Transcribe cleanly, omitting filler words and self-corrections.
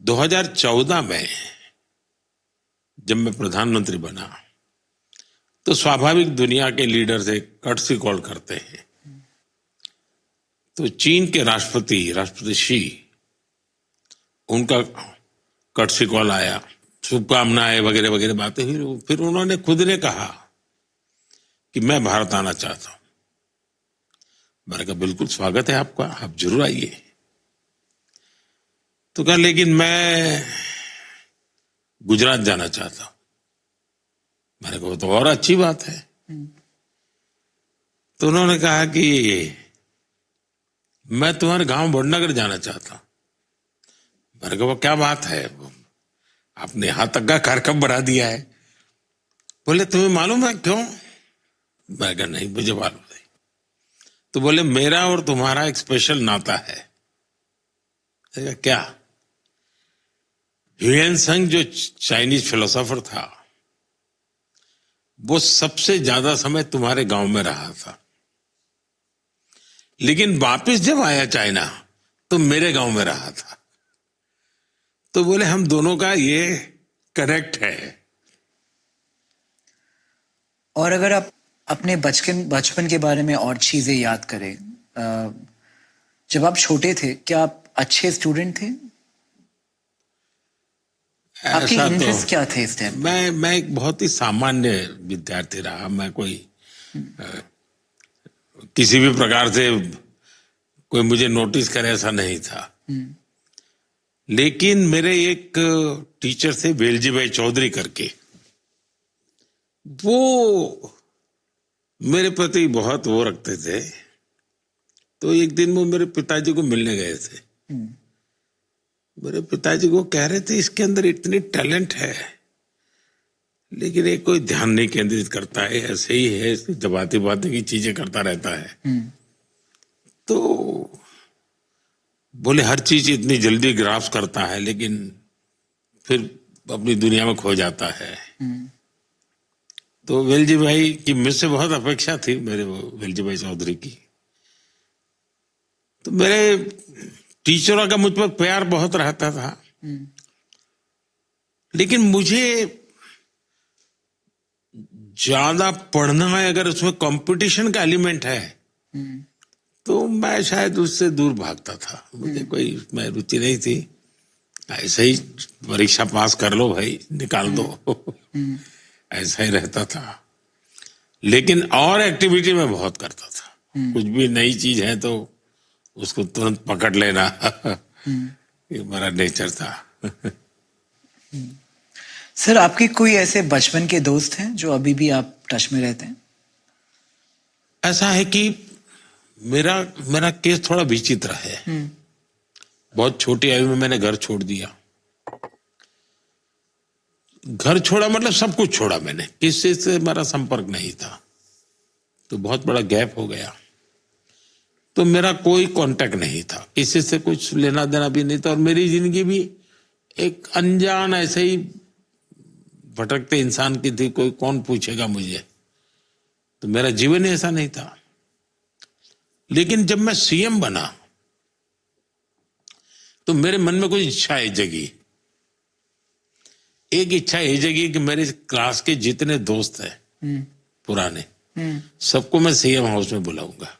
2014 में जब मैं प्रधानमंत्री बना तो स्वाभाविक दुनिया के लीडर से कर्टसी कॉल करते हैं। तो चीन के राष्ट्रपति शी, उनका कर्टसी कॉल आया, शुभकामनाएं वगैरह वगैरह बातें हुई। फिर उन्होंने खुद ने कहा कि मैं भारत आना चाहता हूं। मैंने कहा बिल्कुल स्वागत है आपका, आप जरूर आइए। तो कहा लेकिन मैं गुजरात जाना चाहता हूं। मैंने कहा तो और अच्छी बात है। तो उन्होंने कहा कि मैं तुम्हारे गांव वडनगर जाना चाहता हूं। मैंने कहा वो क्या बात है, आपने यहां तक का कार्यक्रम बना दिया है। बोले तुम्हें मालूम है क्यों? मैंने कहा नहीं मुझे मालूम नहीं। तो बोले मेरा और तुम्हारा एक स्पेशल नाता है। क्या? ह्यूएन जो चाइनीज फिलोसोफर था, वो सबसे ज्यादा समय तुम्हारे गांव में रहा था, लेकिन वापस जब आया चाइना तो मेरे गांव में रहा था। तो बोले हम दोनों का ये कनेक्ट है। और अगर आप अपने बचपन के बारे में और चीजें याद करें, जब आप छोटे थे क्या आप अच्छे स्टूडेंट थे? आपके इंटरेस्ट क्या थे इस टाइम? मैं एक बहुत ही सामान्य विद्यार्थी रहा। मैं कोई किसी भी प्रकार से कोई मुझे नोटिस करे ऐसा नहीं था। लेकिन मेरे एक टीचर थे वेलजी भाई चौधरी करके, वो मेरे प्रति बहुत वो रखते थे। तो एक दिन वो मेरे पिताजी को मिलने गए थे। मेरे पिताजी को कह रहे थे इसके अंदर इतनी टैलेंट है, लेकिन ये कोई ध्यान नहीं केंद्रित करता है, ऐसे ही है, जबाती बातें की चीजें करता रहता है। तो बोले हर चीज इतनी जल्दी ग्रास्प करता है लेकिन फिर अपनी दुनिया में खो जाता है। तो वेलजी भाई की मुझसे बहुत अपेक्षा थी, मेरे वेलजी भाई चौधरी की। तो मेरे टीचरों का मुझ पर प्यार बहुत रहता था, लेकिन मुझे ज्यादा पढ़ना है, अगर उसमें कंपटीशन का एलिमेंट है तो मैं शायद उससे दूर भागता था। मुझे कोई उसमें रुचि नहीं थी। ऐसे ही परीक्षा पास कर लो भाई, निकाल दो, ऐसा ही रहता था। लेकिन और एक्टिविटी में बहुत करता था। कुछ भी नई चीज है तो उसको तुरंत पकड़ लेना ये मेरा नेचर था। सर, आपके कोई ऐसे बचपन के दोस्त हैं जो अभी भी आप टच में रहते हैं? ऐसा है कि मेरा केस थोड़ा विचित्र है। बहुत छोटी आयु में मैंने घर छोड़ दिया। घर छोड़ा मतलब सब कुछ छोड़ा मैंने, किसी से मेरा संपर्क नहीं था। तो बहुत बड़ा गैप हो गया। तो मेरा कोई कांटेक्ट नहीं था, किसी से कुछ लेना देना भी नहीं था। और मेरी जिंदगी भी एक अनजान ऐसे ही भटकते इंसान की थी। कोई कौन पूछेगा मुझे, तो मेरा जीवन ही ऐसा नहीं था। लेकिन जब मैं सीएम बना तो मेरे मन में कुछ इच्छाएं जगी। एक इच्छा ये जगी कि मेरे क्लास के जितने दोस्त हैं पुराने, सबको मैं सीएम हाउस में बुलाऊंगा।